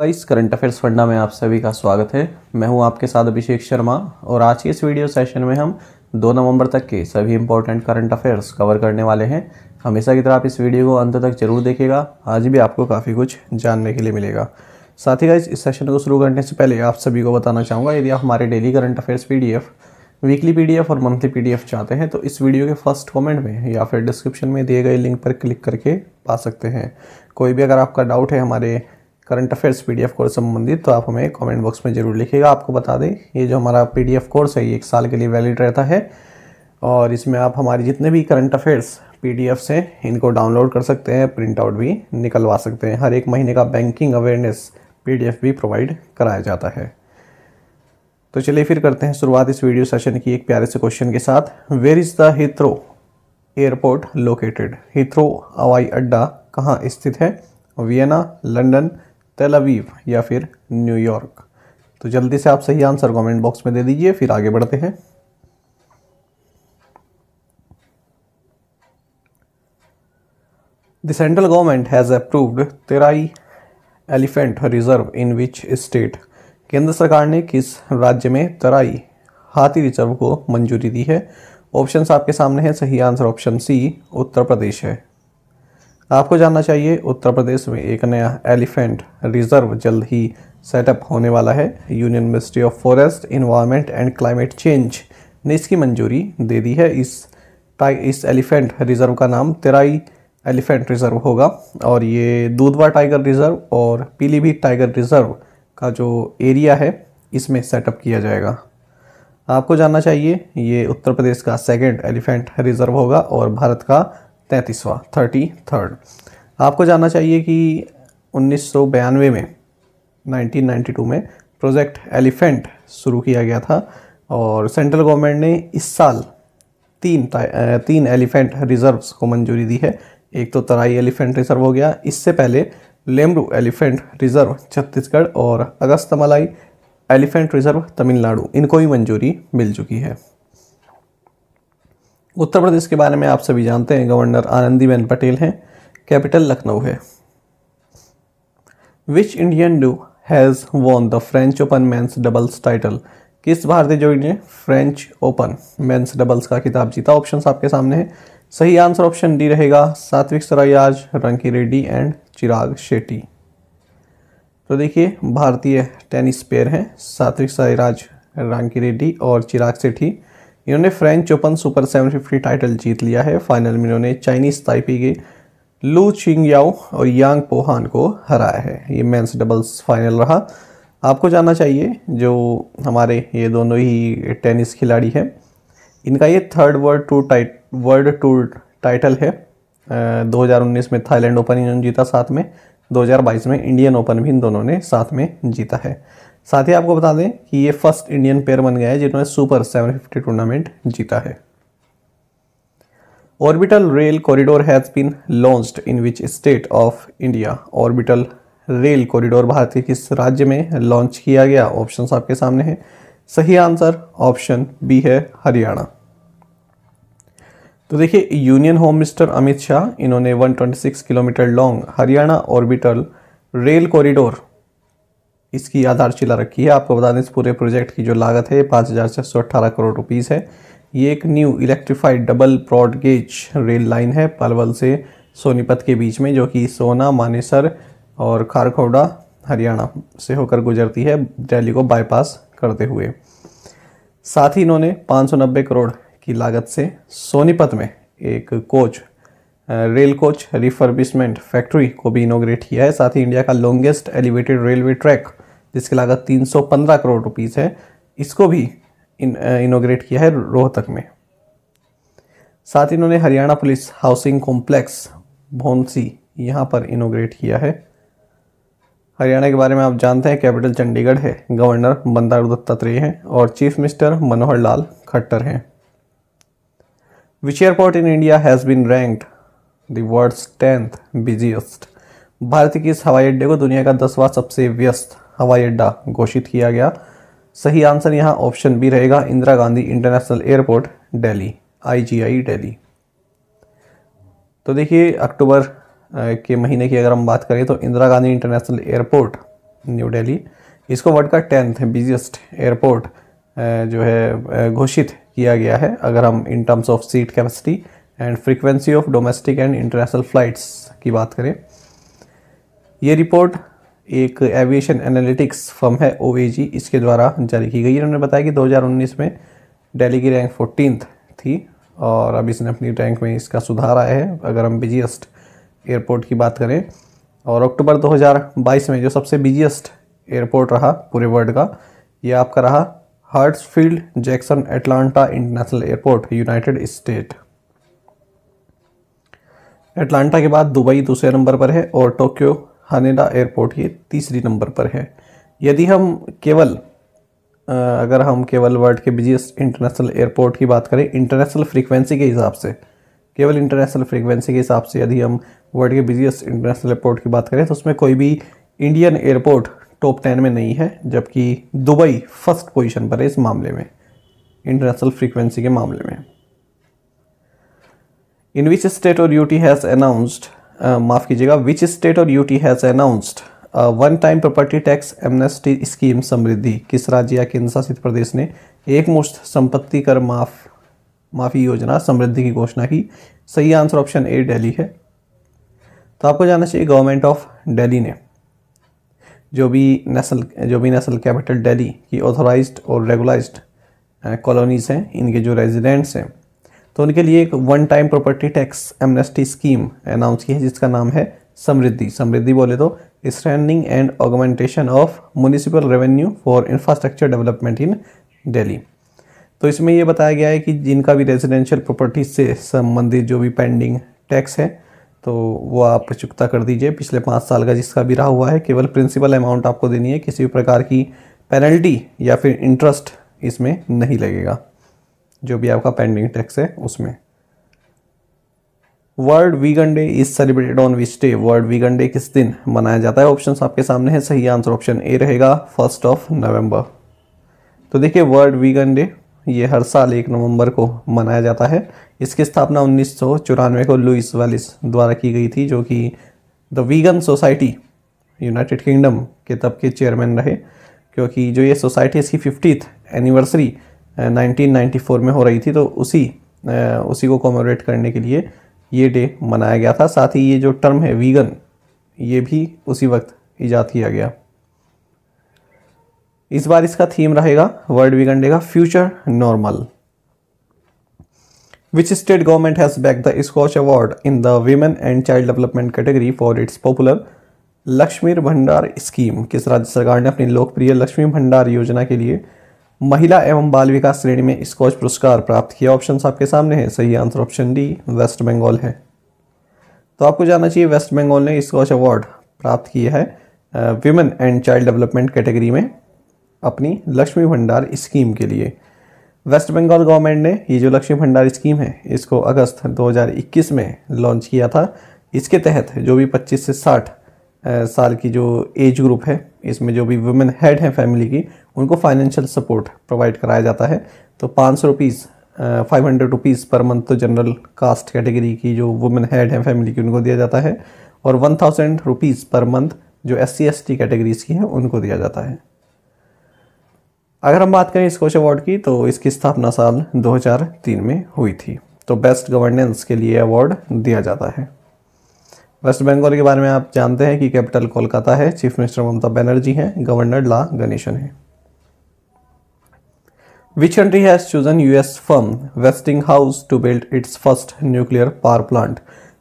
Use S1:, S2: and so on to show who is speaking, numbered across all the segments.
S1: इस current affairs funda में आप सभी का स्वागत है। मैं हूं आपके साथ अभिषेक शर्मा और आज के इस वीडियो सेशन में हम 2 नवंबर तक के सभी इंपॉर्टेंट करंट अफेयर्स कवर करने वाले हैं। हमेशा की तरह आप इस वीडियो को अंत तक जरूर देखिएगा, आज भी आपको काफ़ी कुछ जानने के लिए मिलेगा। साथ ही गाइस, इस सेशन को शुरू करने से पहले आप सभी को बताना चाहूँगा, यदि आप हमारे daily current affairs PDF, weekly PDF और मंथली PDF चाहते हैं तो इस वीडियो के फर्स्ट कमेंट में या फिर डिस्क्रिप्शन में दिए गए लिंक पर क्लिक करके पा सकते हैं। कोई भी अगर आपका डाउट है हमारे करंट अफेयर्स PDF कोर्स से संबंधित तो आप हमें कमेंट बॉक्स में ज़रूर लिखिएगा। आपको बता दें, ये जो हमारा PDF कोर्स है ये 1 साल के लिए वैलिड रहता है और इसमें आप हमारे जितने भी करंट अफेयर्स PDFs हैं इनको डाउनलोड कर सकते हैं, प्रिंट आउट भी निकलवा सकते हैं। हर एक महीने का बैंकिंग अवेयरनेस PDF भी प्रोवाइड कराया जाता है। तो चलिए फिर करते हैं शुरुआत इस वीडियो सेशन की एक प्यारे से क्वेश्चन के साथ। Where is the Heathrow airport located? Heathrow हवाई अड्डा कहाँ स्थित है? वियना, लंदन, तेल अवीव या फिर न्यूयॉर्क? तो जल्दी से आप सही आंसर कमेंट बॉक्स में दे दीजिए, फिर आगे बढ़ते हैं। The central government has approved Terai elephant reserve in which state? केंद्र सरकार ने किस राज्य में तराई हाथी रिजर्व को मंजूरी दी है? ऑप्शंस आपके सामने हैं। सही answer option C Uttar Pradesh है। आपको जानना चाहिए, उत्तर प्रदेश में एक नया एलिफेंट रिजर्व जल्द ही सेटअप होने वाला है। Union ministry of forest, environment and climate change ने इसकी मंजूरी दे दी है। इस एलिफेंट रिजर्व का नाम तेराई एलिफेंट रिजर्व होगा और ये दूधवा टाइगर रिजर्व और पीलीभीत टाइगर रिजर्व का जो एरिया है इसमें सेटअप किया जाएगा। आपको जानना चाहिए, ये उत्तर प्रदेश का 2nd एलिफेंट रिजर्व होगा और भारत का 33rd। आपको जानना चाहिए कि 1992 में 1992 में प्रोजेक्ट एलिफेंट शुरू किया गया था और सेंट्रल गवर्नमेंट ने इस साल तीन एलिफेंट रिजर्व्स को मंजूरी दी है। एक तो तराई एलिफेंट रिजर्व हो गया, इससे पहले लेमरू एलिफेंट रिजर्व छत्तीसगढ़ और अगस्तमलाई एलिफेंट रिजर्व तमिलनाडु, इनको भी मंजूरी मिल चुकी है। उत्तर प्रदेश के बारे में आप सभी जानते हैं, गवर्नर आनंदीबेन पटेल हैं, कैपिटल लखनऊ है। Which Indian do has won the French open men's doubles title? किस भारतीय जोड़ी ने फ्रेंच ओपन मेंस डबल्स का खिताब जीता? ऑप्शंस आपके सामने हैं। सही आंसर ऑप्शन डी रहेगा, सात्विक साईराज, रंकी रेड्डी एंड चिराग शेट्टी। तो देखिए, भारतीय टेनिस पेयर हैं सात्विक साईराज, रंकी रेड्डी और चिराग शेट्टी। इन्होंने फ्रेंच ओपन सुपर 750 टाइटल जीत लिया है। फाइनल में इन्होंने चाइनीज ताइपी के लू चिंगयाओ और यांग पोहान को हराया है। ये मेंस डबल्स फाइनल रहा। आपको जानना चाहिए, जो हमारे ये दोनों ही टेनिस खिलाड़ी हैं, इनका ये 3rd वर्ल्ड टूर टाइटल है। 2019 में थाईलैंड ओपन इन्होंने जीता साथ में, 2022 में इंडियन ओपन भी इन दोनों ने साथ में जीता है। साथ ही आपको बता दें कि ये फर्स्ट इंडियन पेयर बन गया है जिन्होंने सुपर 750 टूर्नामेंट जीता है। Orbital rail corridor has been launched in which state of India? Orbital rail corridor Bharat के किस राज्य में लॉन्च किया गया? ऑप्शंस आपके सामने हैं। सही आंसर ऑप्शन बी है, हरियाणा। तो देखिए, union home minister Amit Shah, इन्होंने 126 kilometre long Haryana orbital rail corridor इसकी आधारशिला रखी है। आपको बता दें, इस पूरे प्रोजेक्ट की जो लागत है 5,618 करोड़ रुपीस है। ये एक new electrified double broad gauge rail line है पलवल से सोनीपत के बीच में, जो कि सोना, मानेसर और खारखौड़ा हरियाणा से होकर गुजरती है, दिल्ली को बाईपास करते हुए। साथ ही इन्होंने 590 करोड़ की लागत से सोनीपत में एक रेल कोच रिफर्बिशमेंट फैक्ट्री को भी इनोग्रेट किया है। साथ ही इंडिया का लॉन्गेस्ट एलिवेटेड रेलवे ट्रैक, जिसकी लागत 315 करोड़ रुपीस है, इसको भी इनोग्रेट किया है रोहतक में। साथ ही इन्होंने हरियाणा पुलिस हाउसिंग कॉम्प्लेक्स भौंसी यहाँ पर इनोग्रेट किया है। हरियाणा के बारे में आप जानते हैं, कैपिटल चंडीगढ़ है, गवर्नर बंडारू दत्तात्रेय हैं और चीफ मिनिस्टर मनोहर लाल खट्टर हैं। Which airport in India has been ranked the world's 10th busiest? Bharat के इस हवाई अड्डे को दुनिया का 10वां सबसे व्यस्त हवाई अड्डा घोषित किया गया। सही आंसर यहाँ ऑप्शन बी रहेगा, Indira Gandhi international airport Delhi, IGI Delhi. तो देखिए, अक्टूबर के महीने की अगर हम बात करें तो Indira Gandhi international airport new Delhi. इसको वर्ल्ड का 10th बिजिएस्ट एयरपोर्ट जो है घोषित किया गया है, अगर हम in terms of seat capacity and frequency of domestic and international flights की बात करें। ये रिपोर्ट एक एविएशन एनालिटिक्स फर्म है OAG, इसके द्वारा जारी की गई। इन्होंने बताया कि 2019 में दिल्ली की रैंक 14th थी और अब इसने अपनी रैंक में इसका सुधार आया है अगर हम बिजिएस्ट एयरपोर्ट की बात करें। और अक्टूबर 2022 में जो सबसे बिजिएस्ट एयरपोर्ट रहा पूरे वर्ल्ड का, ये आपका रहा Hartsfield Jackson Atlanta international airport, United State. Atlanta के बाद दुबई दूसरे नंबर पर है और टोक्यो हानेडा एयरपोर्ट ये तीसरी नंबर पर है। यदि हम अगर हम केवल वर्ल्ड के बिजिएस्ट इंटरनेशनल एयरपोर्ट की बात करें इंटरनेशनल फ्रीक्वेंसी के हिसाब से, केवल इंटरनेशनल फ्रीक्वेंसी के हिसाब से यदि हम वर्ल्ड के बिजिएस्ट इंटरनेशनल एयरपोर्ट की बात करें तो उसमें कोई भी इंडियन एयरपोर्ट टॉप 10 में नहीं है, जबकि दुबई फर्स्ट पोजीशन पर है इस मामले में, इंटरनेशनल फ्रीक्वेंसी के मामले में। इन विच स्टेट और यूटी हैज़ अनाउंस्ड, माफ़ कीजिएगा, विच स्टेट और UT has announced one time property tax amnesty scheme Samriddhi. किस राज्य या केंद्र शासित प्रदेश ने एक मुश्त संपत्ति कर माफ़ी योजना समृद्धि की घोषणा की? सही आंसर ऑप्शन ए दिल्ली है। तो आपको जानना चाहिए गवर्नमेंट ऑफ दिल्ली ने जो भी नेशनल कैपिटल दिल्ली की ऑथोराइज्ड और रेगुलाइज्ड कॉलोनीज़ हैं, इनके जो रेजिडेंट्स हैं, तो उनके लिए एक one time property tax amnesty scheme announce की है जिसका नाम है समृद्धि। समृद्धि बोले तो strengthening and augmentation of municipal revenue for infrastructure development in Delhi. तो इसमें ये बताया गया है कि जिनका भी रेजिडेंशियल प्रॉपर्टी से संबंधित जो भी पेंडिंग टैक्स है तो वो आप चुकता कर दीजिए पिछले 5 साल का जिसका भी रहा हुआ है। केवल प्रिंसिपल अमाउंट आपको देनी है, किसी भी प्रकार की पेनल्टी या फिर इंटरेस्ट इसमें नहीं लगेगा, जो भी आपका पेंडिंग टैक्स है उसमें। World vegan day is celebrated on which day. World vegan day किस दिन मनाया जाता है? ऑप्शंस आपके सामने है, सही आंसर ऑप्शन ए रहेगा 1 नवंबर। तो देखिए वर्ल्ड वीगन डे ये हर साल 1 नवंबर को मनाया जाता है। इसकी स्थापना 1994 को लुइस वैलिस द्वारा की गई थी, जो कि the vegan society United kingdom के तब के चेयरमैन रहे, क्योंकि जो ये सोसाइटी इसकी 50th एनिवर्सरी 1994 में हो रही थी, तो उसी को कॉमेमोरेट करने के लिए ये डे मनाया गया था। साथ ही ये जो टर्म है वीगन, ये भी उसी वक्त ईजाद किया गया। इस बार इसका थीम रहेगा वर्ल्ड वीगन डे का future normal. Which state government has back the Scotch award in the women and child development category for its popular Lakshmi Bhandar scheme. किस राज्य सरकार ने अपनी लोकप्रिय लक्ष्मी भंडार योजना के लिए महिला एवं बाल विकास श्रेणी में स्कॉच पुरस्कार प्राप्त किया? ऑप्शंस आपके सामने हैं, सही answer option D West Bengal है। तो आपको जानना चाहिए वेस्ट बंगाल ने स्कॉच अवार्ड प्राप्त किया है women and child development category में अपनी लक्ष्मी भंडार स्कीम के लिए। वेस्ट बंगाल गवर्नमेंट ने ये जो लक्ष्मी भंडार स्कीम है इसको अगस्त 2021 में लॉन्च किया था। इसके तहत जो भी 25 से 60 साल की जो एज ग्रुप है, इसमें जो भी वुमेन हेड हैं फैमिली की, उनको फाइनेंशियल सपोर्ट प्रोवाइड कराया जाता है। तो 500 रुपीज़ पर मंथ तो जनरल कास्ट कैटेगरी की जो वुमेन हेड हैं फैमिली की उनको दिया जाता है, और 1000 रुपीज़ पर मंथ जो SC ST कैटेगरीज की हैं उनको दिया जाता है। अगर हम बात करें स्कॉच अवार्ड की तो इसकी स्थापना साल 2003 में हुई थी। तो बेस्ट गवर्नेंस के लिए अवार्ड दिया जाता है। वेस्ट बंगाल के बारे में आप जानते हैं कि कैपिटल कोलकाता है, चीफ मिनिस्टर ममता बनर्जी हैं, गवर्नर ला गणेशन है। Which country has chosen US firm Westinghouse to build its first nuclear power plant.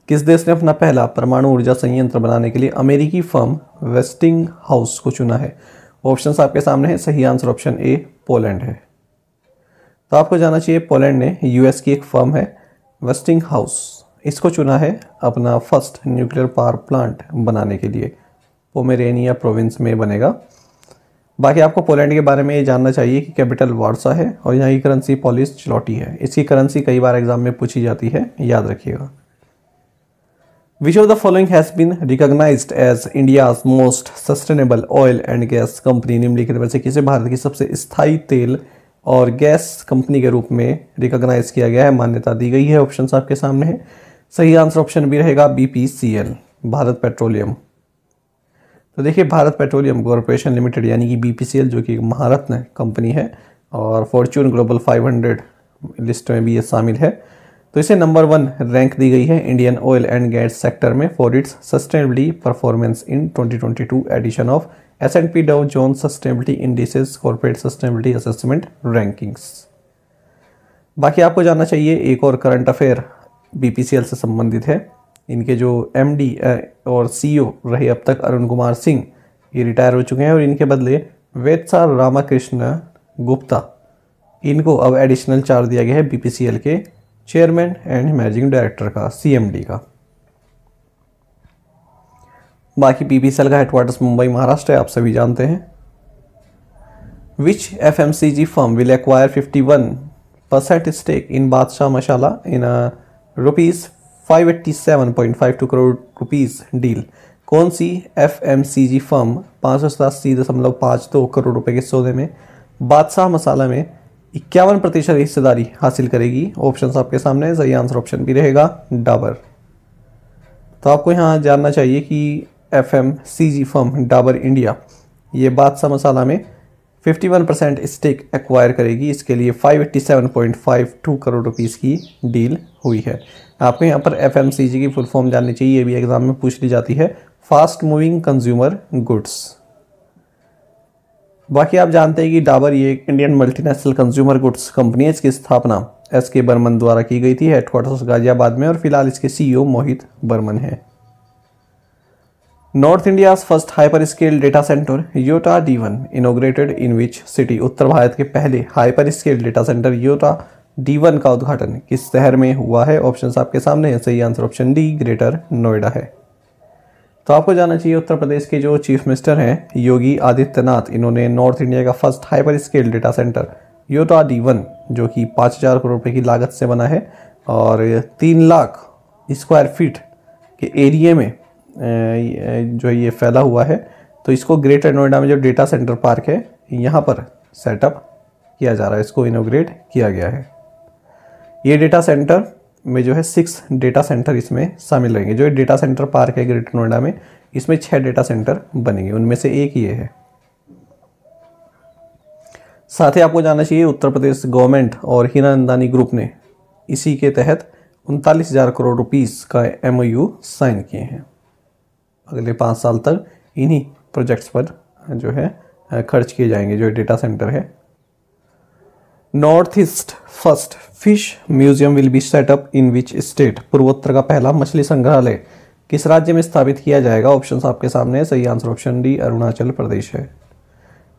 S1: किस देश ने अपना पहला परमाणु ऊर्जा संयंत्र बनाने के लिए अमेरिकी फर्म वेस्टिंगहाउस को चुना है? ऑप्शंस आपके सामने है, सही आंसर ऑप्शन ए पोलैंड है। तो आपको जानना चाहिए पोलैंड ने US की एक फर्म है वेस्टिंगहाउस, इसको चुना है अपना फर्स्ट न्यूक्लियर पावर प्लांट बनाने के लिए। पोमेरेनिया प्रोविंस में बनेगा। बाकी आपको पोलैंड के बारे में ये जानना चाहिए कि कैपिटल वार्सा है और यहाँ की करेंसी पोलिश ज़्लोटी है। इसकी करेंसी कई बार एग्जाम में पूछी जाती है, याद रखिएगा। Which of the following has been recognised as India's most sustainable oil and gas company. निम्नलिखित में से किसे भारत की सबसे स्थायी तेल और गैस कंपनी के रूप में रिकॉग्नाइज किया गया है, मान्यता दी गई है? ऑप्शंस आपके सामने है, सही आंसर ऑप्शन बी रहेगा BPCL, भारत पेट्रोलियम। तो देखिए भारत पेट्रोलियम कॉरपोरेशन लिमिटेड यानी कि बीपीसीएल जो कि एक महारत्न कंपनी है और फॉर्च्यून ग्लोबल 500 लिस्ट में भी ये शामिल है, तो इसे नंबर 1 रैंक दी गई है Indian oil and gas sector में for its sustainability performance in 2022 edition of S&P Dow Jones sustainability indices corporate sustainability assessment rankings. बाकी आपको जानना चाहिए एक और करंट अफेयर बीपीसीएल से संबंधित है। इनके जो एमडी और सीईओ रहे अब तक अरुण कुमार सिंह, ये रिटायर हो चुके हैं और इनके बदले वेत्सा रामाकृष्ण गुप्ता, इनको अब एडिशनल चार्ज दिया गया है बीपीसीएल के चेयरमैन एंड मैनेजिंग डायरेक्टर का, सीएमडी का। बाकी बीपीसीएल का हेडक्वार्टर्स मुंबई महाराष्ट्र है, आप सभी जानते हैं। Which FMCG firm will acquire 51% stake in Badshah Masala in ₹587.52 crore rupees deal. कौन सी एफएमसीजी फर्म 587.52 करोड़ रुपए के सौदे में बादशाह मसाला में 51% हिस्सेदारी हासिल करेगी? ऑप्शन आपके सामने, सही आंसर ऑप्शन भी रहेगा डाबर। तो आपको यहाँ जानना चाहिए कि एफएमसीजी फर्म डाबर इंडिया ये बादशाह मसाला में 51% स्टेक एक्वायर करेगी। इसके लिए 587.52 करोड़ रुपीस की डील हुई है। आपको यहाँ पर एफएमसीजी की फुल फॉर्म जाननी चाहिए, ये भी एग्जाम में पूछ ली जाती है, फास्ट मूविंग कंज्यूमर गुड्स। बाकी आप जानते हैं कि डाबर ये एक Indian multinational consumer goods company है। इसकी स्थापना एसके बर्मन द्वारा की गई थी। हेडक्वार्टर्स गाजियाबाद में और फिलहाल इसके सीईओ मोहित बर्मन है। North India's first hyper scale data centre Yotta D1 inaugurated in which city. उत्तर भारत के पहले hyper scale data centre Yotta D1 का उद्घाटन किस शहर में हुआ है? ऑप्शंस आपके सामने है, सही answer option D greater Noida है। तो आपको जानना चाहिए उत्तर प्रदेश के जो चीफ मिनिस्टर हैं योगी आदित्यनाथ, इन्होंने नॉर्थ इंडिया का first hyper scale data centre Yotta D1 जो कि 5,000 करोड़ रुपए की लागत से बना है और 3 लाख स्क्वायर फीट के एरिया में जो ये फैला हुआ है, तो इसको ग्रेटर नोएडा में जो डेटा सेंटर पार्क है यहाँ पर सेटअप किया जा रहा है, इसको इनोग्रेट किया गया है। ये डेटा सेंटर में जो है 6 डेटा सेंटर इसमें शामिल रहेंगे। जो डेटा सेंटर पार्क है ग्रेटर नोएडा में, इसमें 6 डेटा सेंटर बनेंगे, उनमें से एक ये है। साथ ही आपको जानना चाहिए उत्तर प्रदेश गवर्नमेंट और हीरानंदानी ग्रुप ने इसी के तहत 39,000 करोड़ रुपीस का MOU साइन किए हैं। अगले 5 साल तक इन्हीं प्रोजेक्ट्स पर जो है खर्च किए जाएंगे। जो डेटा सेंटर है north east first fish museum will be set up in which state. पूर्वोत्तर का पहला मछली संग्रहालय किस राज्य में स्थापित किया जाएगा? ऑप्शंस आपके सामने है, सही answer option D Arunachal Pradesh है।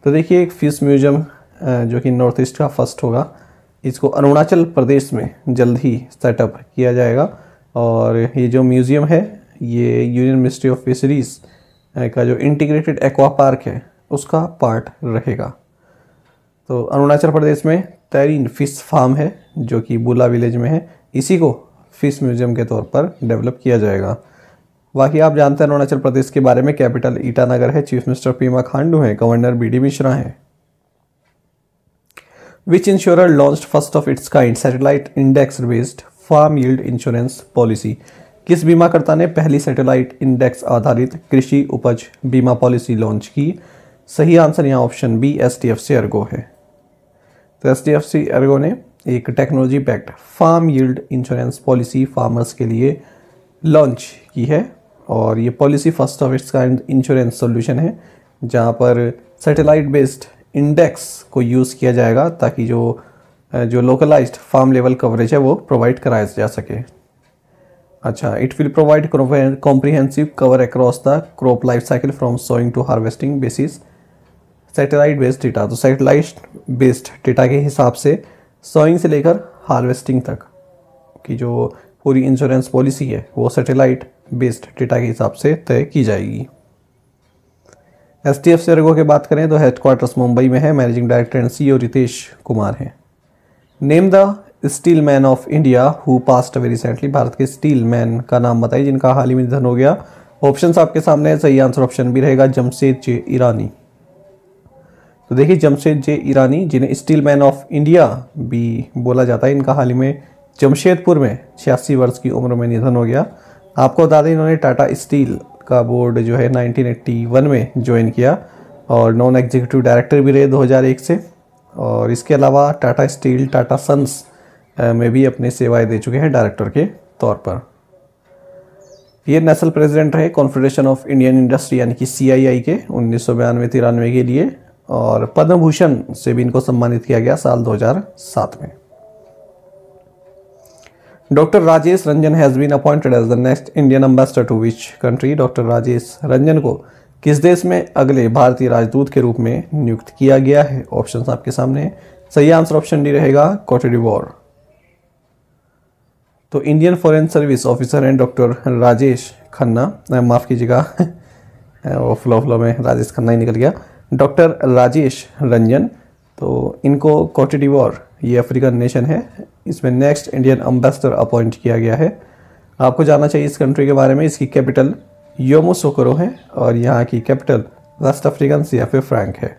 S1: तो देखिए एक फिश म्यूजियम जो कि नॉर्थ ईस्ट का फर्स्ट होगा, इसको अरुणाचल प्रदेश में जल्द ही सेटअप किया जाएगा। और ये जो म्यूजियम है ये यूनियन मिनिस्ट्री ऑफ फिशरीज का जो इंटीग्रेटेड एक्वा पार्क है उसका पार्ट रहेगा। तो अरुणाचल प्रदेश में तैरीन फिश फार्म है जो कि बुला विलेज में है, इसी को फिश म्यूजियम के तौर पर डेवलप किया जाएगा। बाकी आप जानते हैं अरुणाचल प्रदेश के बारे में, कैपिटल ईटानगर है, चीफ मिनिस्टर पेमा खांडू है, गवर्नर BD मिश्रा है। Which insurer launched first of its kind satellite index based farm yield insurance policy. किस बीमाकर्ता ने पहली सैटेलाइट इंडेक्स आधारित कृषि उपज बीमा पॉलिसी लॉन्च की? सही आंसर यहाँ ऑप्शन बी STFC अर्गो है। तो STFC अर्गो ने एक technology backed farm yield insurance policy farmers के लिए लॉन्च की है और ये policy first of its kind insurance solution है जहाँ पर सैटेलाइट बेस्ड इंडेक्स को यूज़ किया जाएगा ताकि जो लोकलाइज्ड फार्म लेवल कवरेज है वो प्रोवाइड कराया जा सके। अच्छा, it will provide comprehensive cover across the crop life cycle from sowing to harvesting basis satellite based data. तो सैटेलाइट बेस्ड डेटा के हिसाब से सोइंग से लेकर हार्वेस्टिंग तक की जो पूरी इंश्योरेंस पॉलिसी है वो सैटेलाइट बेस्ड डेटा के हिसाब से तय की जाएगी। STFC अर्गो की बात करें तो हेडक्वार्टर्स मुंबई में है, managing director and CEO Ritesh Kumar हैं। Name the steel man of India who passed away recently. भारत के स्टील मैन का नाम बताइए जिनका हाल ही में निधन हो गया। ऑप्शंस आपके सामने है, सही आंसर ऑप्शन बी रहेगा जमशेद J ईरानी। तो देखिए जमशेद J ईरानी जिन्हें स्टील मैन ऑफ इंडिया भी बोला जाता है, इनका हाल ही में जमशेदपुर में 86 वर्ष की उम्र में निधन हो गया। आपको बता दें इन्होंने टाटा स्टील का बोर्ड जो है 1981 में ज्वाइन किया और नॉन एग्जीक्यूटिव डायरेक्टर भी रहे 2001 से। और इसके अलावा टाटा स्टील, टाटा सन्स में भी अपनी सेवाएं दे चुके हैं डायरेक्टर के तौर पर। ये नेशनल प्रेसिडेंट रहे कॉन्फेडरेशन ऑफ इंडियन इंडस्ट्री यानी कि CII के 1992-93 के लिए, और पद्म भूषण से भी इनको सम्मानित किया गया साल 2007 में। Doctor Rajesh Ranjan has been appointed as the next Indian ambassador to which country. Doctor Rajesh Ranjan को किस देश में अगले भारतीय राजदूत के रूप में नियुक्त किया गया है? ऑप्शन आपके सामने है। सही आंसर ऑप्शन डी रहेगा, कोट डिवोर। तो इंडियन फॉरेन सर्विस ऑफिसर हैं डॉक्टर राजेश खन्ना, माफ़ कीजिएगा वो फ्लो में राजेश खन्ना ही निकल गया, डॉक्टर राजेश रंजन। तो इनको कोट डिवोर, ये अफ्रीकन नेशन है, इसमें नेक्स्ट इंडियन एम्बेसडर अपॉइंट किया गया है। आपको जानना चाहिए इस कंट्री के बारे में। इसकी कैपिटल यामोसुकरो है और यहाँ की कैपिटल वेस्ट अफ्रीकन या फिर फ्रैंक है।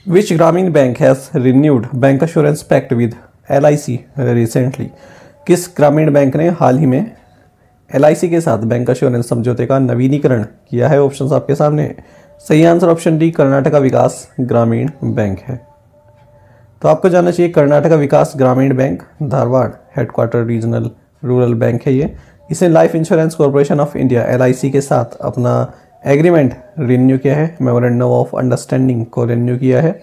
S1: Which Gramin bank has renewed bancassurance pact with LIC recently. किस ग्रामीण बैंक ने हाल ही में LIC के साथ बैंक एश्योरेंस समझौते का नवीनीकरण किया है? ऑप्शन आपके सामने है। सही आंसर ऑप्शन डी, कर्नाटका विकास ग्रामीण बैंक है। तो आपको जानना चाहिए कर्नाटका विकास ग्रामीण bank Dharwad headquarter regional rural bank है ये। इसने life insurance corporation of India LIC के साथ अपना एग्रीमेंट रिन्यू किया है, मेमोरेंडम ऑफ अंडरस्टैंडिंग को रिन्यू किया है।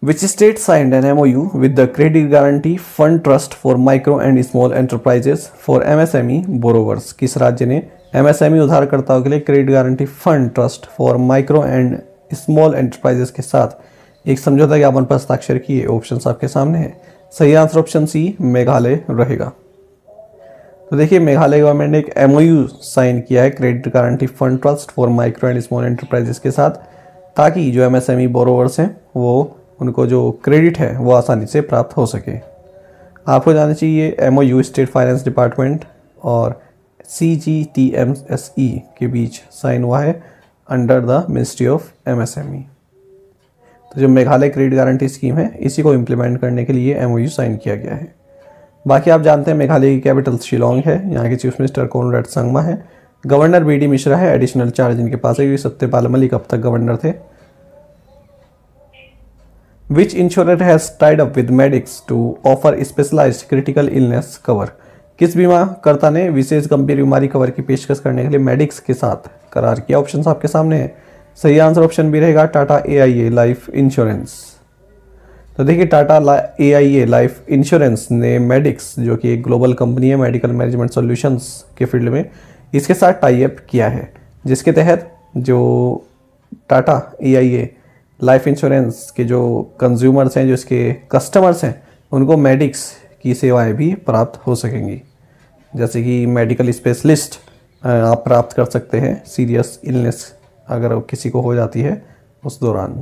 S1: Which state signed an MOU with the credit guarantee fund trust for micro and small enterprises for MSME borrowers. किस राज्य ने MSME उधारकर्ताओं के लिए credit guarantee fund trust for micro and small enterprises के साथ एक समझौता ज्ञापन पर हस्ताक्षर किए? ऑप्शन आपके सामने है। सही आंसर ऑप्शन सी, मेघालय रहेगा। तो देखिए मेघालय गवर्नमेंट ने एक MOU साइन किया है credit guarantee fund trust for micro and small enterprises के साथ, ताकि जो MSME बोरोवर्स हैं वो उनको जो क्रेडिट है वो आसानी से प्राप्त हो सके। आपको जानना चाहिए MOU स्टेट फाइनेंस डिपार्टमेंट और CGTMSE के बीच साइन हुआ है under the ministry of MSME। तो जो मेघालय क्रेडिट गारंटी स्कीम है इसी को इम्प्लीमेंट करने के लिए MOU साइन किया गया है। बाकी आप जानते हैं मेघालय की कैपिटल शिलोंग है, यहाँ के चीफ मिनिस्टर कोनराड संगमा है, गवर्नर BD मिश्रा है, एडिशनल चार्ज इनके पास है, सत्यपाल मलिक अब तक गवर्नर थे। Which insurer has tied up with Medix to offer specialised critical illness cover. किस बीमाकर्ता ने विशेष गंभीर बीमारी कवर की पेशकश करने के लिए मेडिक्स के साथ करार किया? ऑप्शन आपके सामने है। सही आंसर ऑप्शन भी रहेगा, टाटा AIA लाइफ इंश्योरेंस। तो देखिए टाटा AIA लाइफ इंश्योरेंस ने मेडिक्स, जो कि एक ग्लोबल कंपनी है मेडिकल मैनेजमेंट सॉल्यूशंस के फील्ड में, इसके साथ टाई अप किया है, जिसके तहत जो टाटा AIA लाइफ इंश्योरेंस के जो कंज्यूमर्स हैं, जो इसके कस्टमर्स हैं, उनको मेडिक्स की सेवाएं भी प्राप्त हो सकेंगी। जैसे कि मेडिकल स्पेशलिस्ट आप प्राप्त कर सकते हैं सीरियस इलनेस अगर किसी को हो जाती है उस दौरान,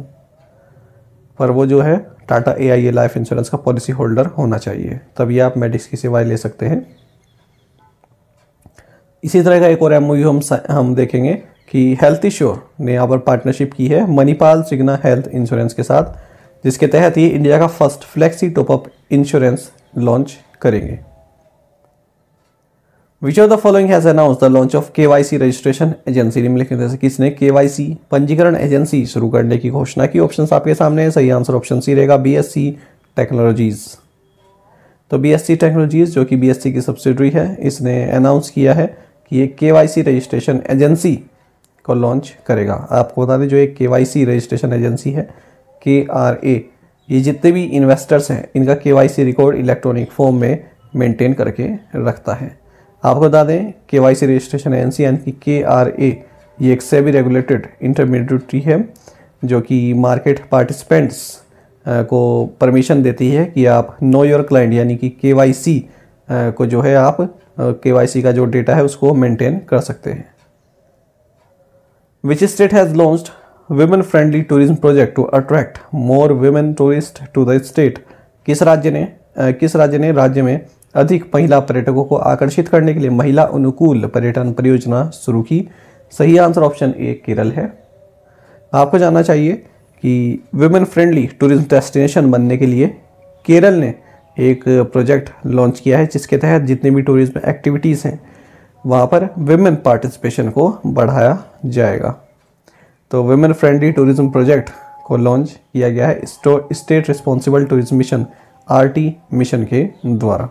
S1: पर वो जो है टाटा AIA लाइफ इंश्योरेंस का पॉलिसी होल्डर होना चाहिए, तभी आप मेडिक्स की सेवाएं ले सकते हैं। इसी तरह का एक और MOU हम देखेंगे कि हेल्थ इंश्योर ने यहाँ पर पार्टनरशिप की है मणिपाल सिग्ना हेल्थ इंश्योरेंस के साथ, जिसके तहत ये इंडिया का first flexi top up insurance launch करेंगे। Which of the following has announce the launch of KYC registration agency. निम्नलिखित में से किसने KYC पंजीकरण एजेंसी शुरू करने की घोषणा की? ऑप्शन आपके सामने है। सही आंसर ऑप्शन सी रहेगा, BSC टेक्नोलॉजीज। तो BSC टेक्नोलॉजीज जो कि BSC की सब्सिडरी है, इसने अनाउंस किया है कि ये KYC रजिस्ट्रेशन एजेंसी को लॉन्च करेगा। आपको बता दें जो एक KYC रजिस्ट्रेशन एजेंसी है KRA, ये जितने भी इन्वेस्टर्स हैं इनका KYC रिकॉर्ड इलेक्ट्रॉनिक फॉर्म में मेंटेन करके रखता है। आपको बता दें KYC रजिस्ट्रेशन एजेंसी यानी कि KRA ये एक सेबी रेगुलेटेड इंटरमीडिएटरी है, जो कि मार्केट पार्टिसिपेंट्स को परमिशन देती है कि आप नो योर क्लाइंट यानी कि KYC को जो है आप KYC का जो डेटा है उसको मेंटेन कर सकते हैं। Which state has launched women friendly tourism project to attract more women tourist to the state. किस राज्य ने राज्य में अधिक महिला पर्यटकों को आकर्षित करने के लिए महिला अनुकूल पर्यटन परियोजना शुरू की? सही आंसर ऑप्शन ए, केरल है। आपको जानना चाहिए कि वुमेन फ्रेंडली टूरिज्म डेस्टिनेशन बनने के लिए केरल ने एक प्रोजेक्ट लॉन्च किया है, जिसके तहत जितनी भी टूरिज्म एक्टिविटीज़ हैं वहाँ पर विमेन पार्टिसिपेशन को बढ़ाया जाएगा। तो विमेन फ्रेंडली टूरिज्म प्रोजेक्ट को लॉन्च किया गया है state responsible tourism mission RT mission के द्वारा।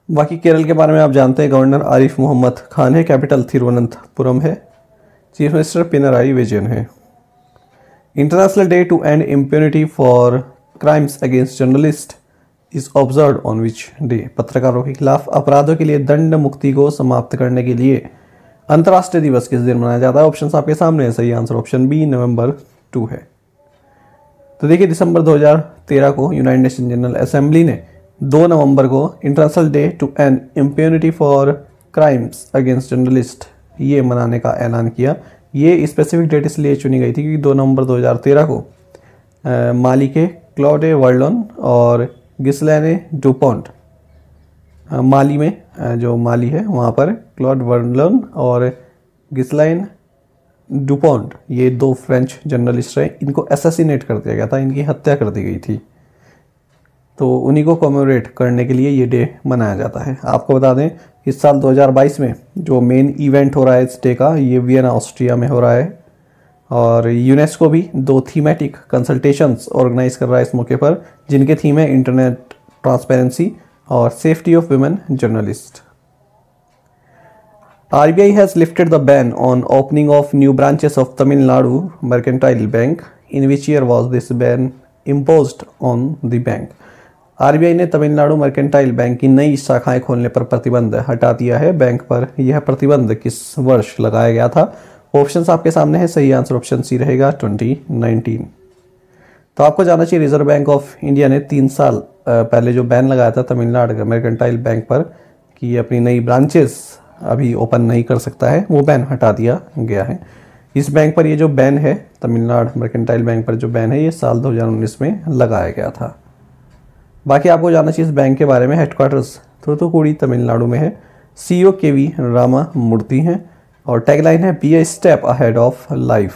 S1: बाकी केरल के बारे में आप जानते हैं, गवर्नर आरिफ मोहम्मद खान है, कैपिटल तिरुवनंतपुरम है, चीफ मिनिस्टर पिनराई विजयन है। International day to end impunity for crimes against journalist is observe on which day. पत्रकारों के खिलाफ अपराधों के लिए दंड मुक्ति को समाप्त करने के लिए अंतर्राष्ट्रीय दिवस किस दिन मनाया जाता है? ऑप्शन आपके सामने है, सही आंसर ऑप्शन बी नवंबर 2 है। तो देखिए, दिसंबर 2013 को यूनाइटेड नेशन जनरल असेंबली ने 2 नवंबर को international day to end impunity for crimes against journalist ये मनाने का ऐलान किया। ये स्पेसिफिक डेट इसलिए चुनी गई थी क्योंकि 2 नवंबर 2013 को माली के क्लॉडे वर्लन और गिस्लैने डुपॉन्ट, माली में जो माली है वहाँ पर क्लॉड वर्लन और गिस्लाइन डुपॉन्ट ये 2 फ्रेंच जर्नलिस्ट रहे, इनको असैसिनेट कर दिया गया था, इनकी हत्या कर दी गई थी। तो उन्हीं को कमेमोरेट करने के लिए ये डे मनाया जाता है। आपको बता दें, इस साल 2022 में जो मेन इवेंट हो रहा है इस डे का, ये वियना ऑस्ट्रिया में हो रहा है और यूनेस्को भी 2 थीमेटिक कंसल्टेशंस ऑर्गेनाइज कर रहा है इस मौके पर, जिनके थीम है इंटरनेट ट्रांसपेरेंसी और safety of women journalist. RBI has lifted the ban on opening of new branches of Tamil Nadu Mercantile Bank. In which year was this ban imposed on the bank? RBI ने Tamil Nadu mercantile bank की नई शाखाएं खोलने पर प्रतिबंध हटा दिया है। बैंक पर यह प्रतिबंध किस वर्ष लगाया गया था? ऑप्शंस आपके सामने है, सही आंसर ऑप्शन सी रहेगा 2019। तो आपको जाना चाहिए, रिजर्व बैंक ऑफ इंडिया ने 3 साल पहले जो बैन लगाया था तमिलनाडु मर्केंटाइल बैंक पर कि अपनी नई ब्रांचेस अभी ओपन नहीं कर सकता है, वो बैन हटा दिया गया है। इस बैंक पर ये जो बैन है, तमिलनाडु मर्केंटाइल बैंक पर जो बैन है, ये साल 2019 में लगाया गया था। बाकी आपको जानना चाहिए इस बैंक के बारे में, हेडक्वार्टर्स थूथुकुडी तमिलनाडु में है, CEO KV रामा मूर्ति हैं और टैगलाइन है be a step ahead of life.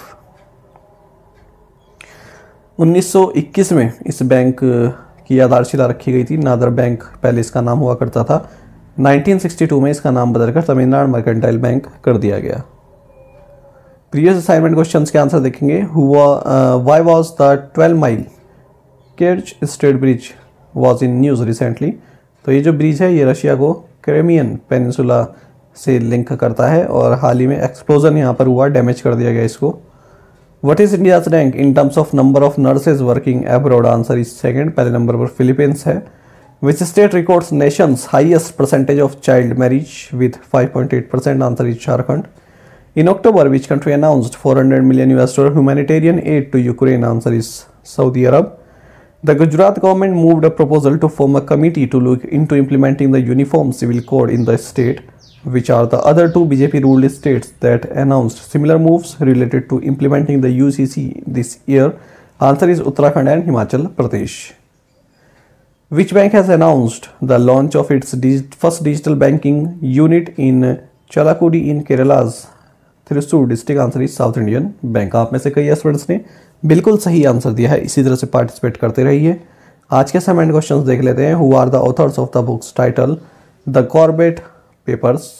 S1: 1921 में इस बैंक की आधारशिला रखी गई थी। नादर बैंक पहले इसका नाम हुआ करता था। 1962 में इसका नाम बदलकर तमिलनाडु मर्केंटाइल बैंक कर दिया गया। प्रीवियस असाइनमेंट क्वेश्चंस के आंसर देखेंगे। Why was the 12 mile Kerch straight bridge was in news recently? तो ये जो ब्रिज है ये रशिया को क्रिमियन पेनिनसुला से लिंक करता है और हाल ही में एक्सप्लोजन यहाँ पर हुआ, डैमेज कर दिया गया इसको। What is India's rank in terms of number of nurses working abroad? Answer is second, पहले नंबर पर फिलीपींस है। Which state records nation's highest percentage of child marriage with 5.8%? Answer is Jharkhand. In October, which country announced $400 million humanitarian aid to Ukraine? Answer is Saudi Arab. The Gujarat government moved a proposal to form a committee to look into implementing the Uniform Civil Code in the state. Which are the other 2 BJP-ruled states that announced similar moves related to implementing the UCC this year? Answer is Uttarakhand and Himachal Pradesh. Which bank has announced the launch of its first digital banking unit in Chalakudi in Kerala's Thrissur district? Answer is South Indian Bank. आप में से कई students ने बिल्कुल सही answer दिया है, इसी तरह से पार्टिसिपेट करते रहिए। आज के असाइनमेंट क्वेश्चंस देख लेते हैं। Who are the authors of the books title The Corbett Papers?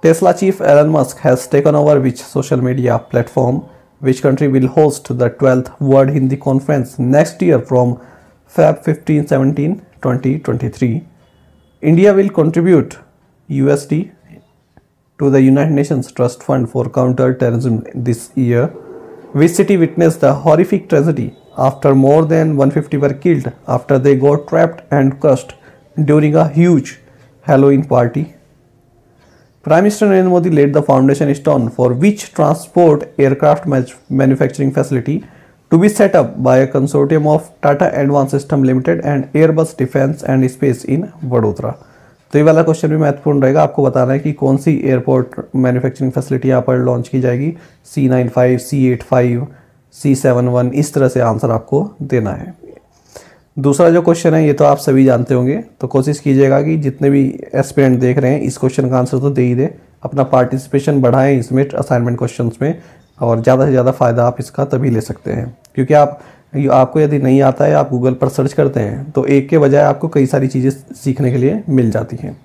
S1: Tesla chief Elon Musk has taken over which social media platform? Which country will host the 12th World Hindi Conference next year from Feb 15-17 2023? India will contribute USD to the United Nations Trust Fund for Counter-Terrorism this year. Which city witnessed the horrific tragedy after more than 150 were killed after they got trapped and crushed during a huge Halloween party? Prime Minister Narendra Modi laid the foundation stone for which transport aircraft manufacturing facility to be set up by a consortium of Tata Advanced System Limited and Airbus Defence and Space in Vadodara? तो ये वाला question भी महत्वपूर्ण रहेगा। आपको बताना है कि कौन सी एयरपोर्ट मैन्युफैक्चरिंग फैसिलिटी यहाँ पर लॉन्च की जाएगी। C95, C85, C71, इस तरह से आंसर आपको देना है। दूसरा जो क्वेश्चन है ये तो आप सभी जानते होंगे, तो कोशिश कीजिएगा कि जितने भी एस्पिरेंट देख रहे हैं इस क्वेश्चन का आंसर तो दे ही दे, अपना पार्टिसिपेशन बढ़ाएं इसमें असाइनमेंट क्वेश्चंस में, और ज़्यादा से ज़्यादा फ़ायदा आप इसका तभी ले सकते हैं क्योंकि आपको यदि नहीं आता है, आप गूगल पर सर्च करते हैं तो एक के बजाय आपको कई सारी चीज़ें सीखने के लिए मिल जाती हैं।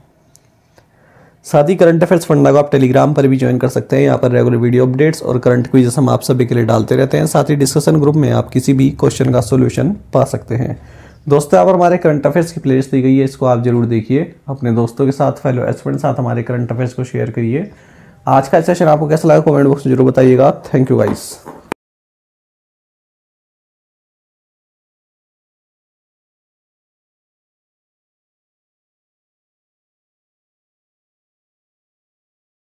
S1: साथ ही करंट अफेयर्स फंडा को आप टेलीग्राम पर भी ज्वाइन कर सकते हैं। यहाँ पर रेगुलर वीडियो अपडेट्स और करंट क्विज़ हम आप सभी के लिए डालते रहते हैं। साथ ही डिस्कशन ग्रुप में आप किसी भी क्वेश्चन का सोल्यूशन पा सकते हैं। दोस्तों, यहाँ पर हमारे करंट अफेयर्स की प्लेलिस्ट दी गई है, इसको आप जरूर देखिए। अपने दोस्तों के साथ, फेलो एस्पिरेंट साथ हमारे करंट अफेयर्स को शेयर करिए। आज का सेशन आपको कैसा लगा कमेंट बॉक्स में जरूर बताइएगा। Thank you guys.